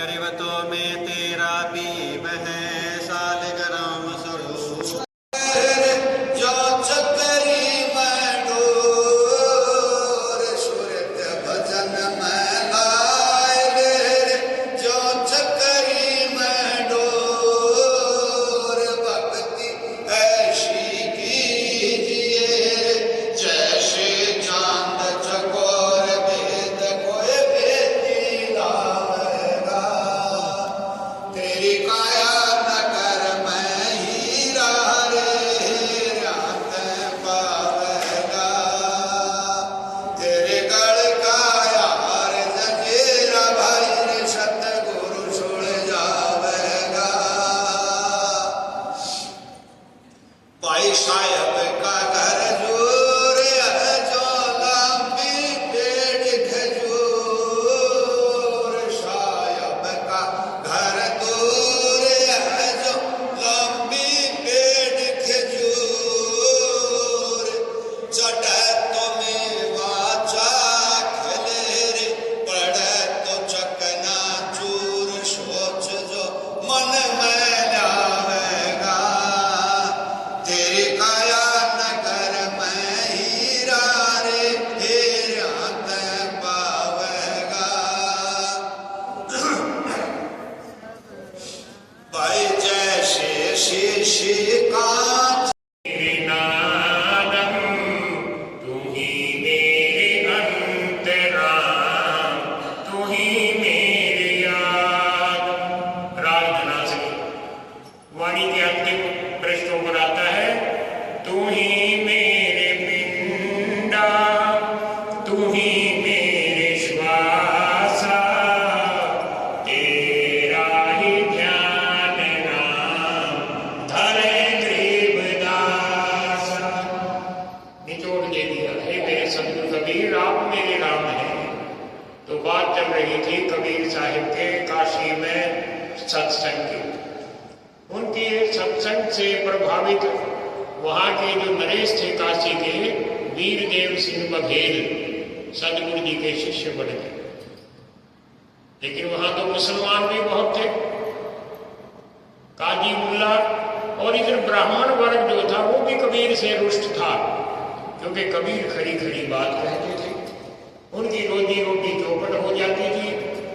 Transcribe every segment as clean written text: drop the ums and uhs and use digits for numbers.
गरिवतो में तेरा पीव है सालिग्राम स्वरूप जो चकरी में डोर सुरत भजन में लाए रे जो चकरी में डोर भक्ति ऐसी कीजिए जैसे चांद चकोर भेद कोई भेदी लाएगा तेरी काया न कर मैं हीरा रे रात पावेगा तेरे गढ़ का यार जंजीरा भाई रे सतगुरु छोड़ जावेगा भाई साहब का घर जोर है जो लंबी पेड़ खजूर साहब का घर दूर है जो लंबी पेड़ खजूर चढ़े तो मेवा खिले रे पड़े तो चकना चूर सोच जो मन में लावेगा तेरी काया नगर में हीरा रे रात पावेगा भाई जैसे शीशी कांच मेरे नादम तू ही मेरे अंतराम तू ही मेरे याद। राग धना से वाणी के अंतिम पृष्ठों पर आता है तू ही मेरे पिंडा तू ही मेरे श्वासा तेरा ही ध्यान नाम धरे गरीबदासा। निचोड़ दे दिया हे मेरे सतगुरु कबीर आप मेरे राम हैं। तो बात चल रही थी कबीर साहिब के काशी में सत्संग की। उनके सत्संग से प्रभावित वहाँ के जो नरेश थे काशी के वीरदेव सिंह बघेल सदगुरु जी के शिष्य बन गए। लेकिन वहाँ तो मुसलमान भी बहुत थे, काजी मुल्ला, और इधर ब्राह्मण वर्ग जो था वो भी कबीर से रुष्ट था, क्योंकि कबीर खरी खरी बात कहते थे। उनकी रोजी रोटी चौपट हो जाती थी।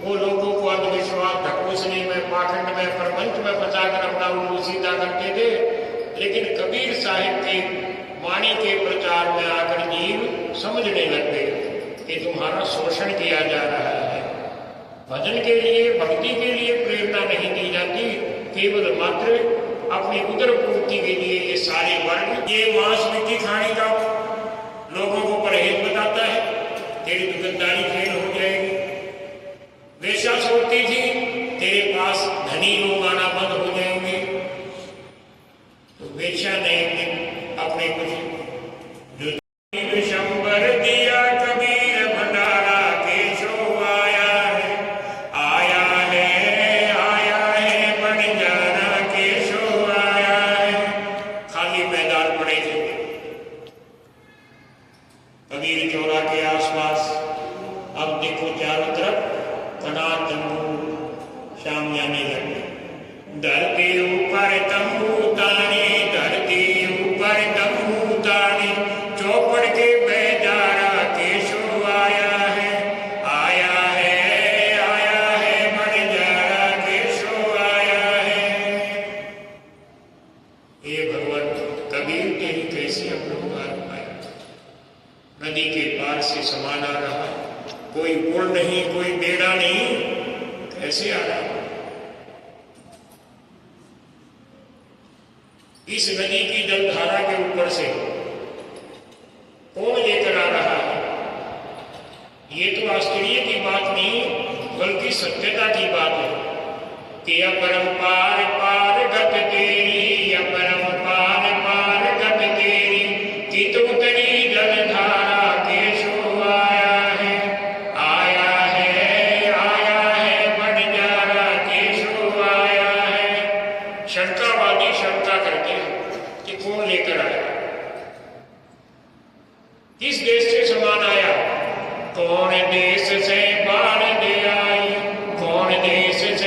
वो लोगों को अंधविश्वास ढकोसने में, पाखंड में, प्रपंच में फंसाकर अपना उल्लू सीधा करते थे। लेकिन कबीर साहिब के वाणी के प्रचार में आकर जीव समझने लग गए कि तुम्हारा शोषण किया जा रहा है। भजन के लिए, भक्ति के लिए प्रेरणा नहीं दी जाती, केवल मात्र अपनी उदर पूर्ति के लिए ये सारे वर्ग ये मांस मिट्टी खाने का लोगों को परहेज बताता है। तेरी दुकानदारी फेल हो जाएगी। वेश्या सोचती थी तेरे पास धनी लोग आना बंद हो जाएंगे। तो वेश्या ने एक दिन अपने कुछ जो विशंबर दिया कबीर भंडारा केशो आया है बंजारा केशो आया है। खाली मैदान पड़े थे कबीर चौरा के आसपास। अब देखो चारों तरफ कनात तंबू शामियाने लगे। धरती ऊपर तंबू ताने, धरती ऊपर तंबू ताने, चौपड़ के बेजारा केशो आया है बंजारा केशो आया है। हे भगवान कबीर तेरी कैसे अपरोकार पाया। नदी के पार से समान आ रहा है, कोई पुल नहीं, कोई बेड़ा नहीं, कैसे आ रहा है। इस नदी की जलधारा के ऊपर से कौन लेकर आ रहा है। ये तो आश्चर्य की बात नहीं बल्कि सत्यता की बात है कि अपरंपार पार गत तेरी, अपरंपार पार गत तेरी, कि तो उतरी जलधारा केशो आया है बंजारा केशो आया है। शंकावादी शंका करते हैं कि कौन लेकर आया, किस देश से सामान आया, कौन देश से बाढ़ दे आई, कौन देश से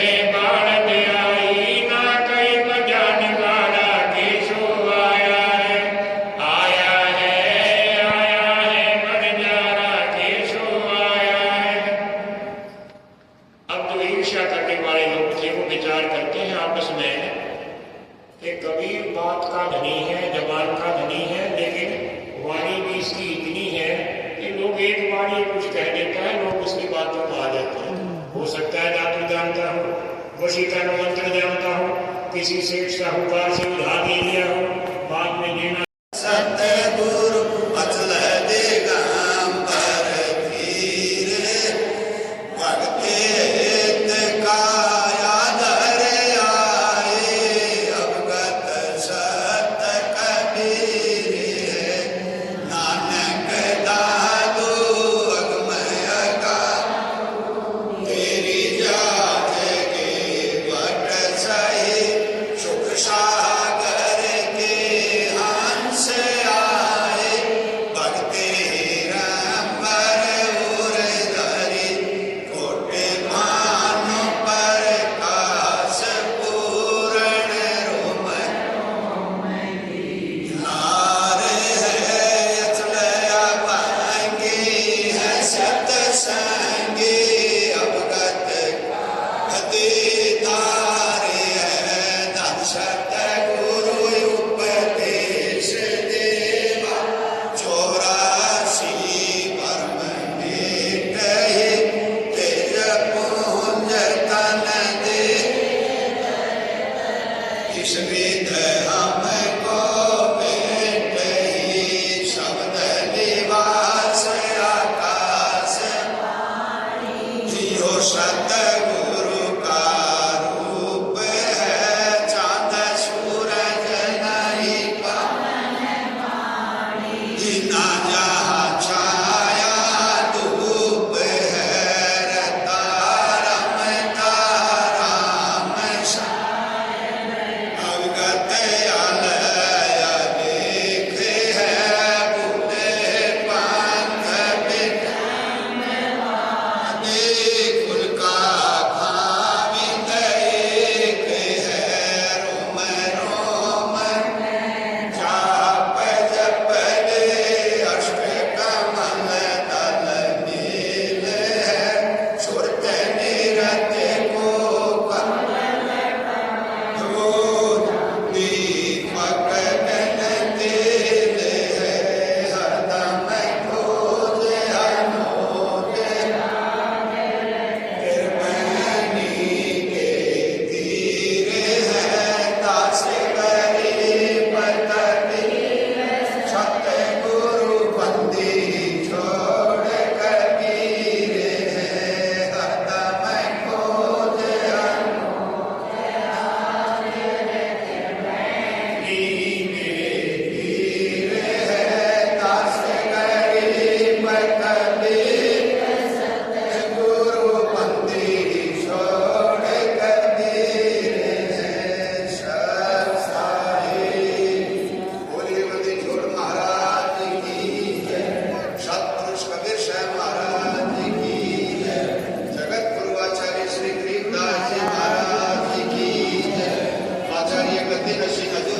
कुछ कह देता है, लोग उसकी बातों में आ जाते हैं। हो सकता है धातु जानता हो, वशीकरण मंत्र जानता हो, किसी सेठ साहूकार से उधार ले लिया हो, बाद में देना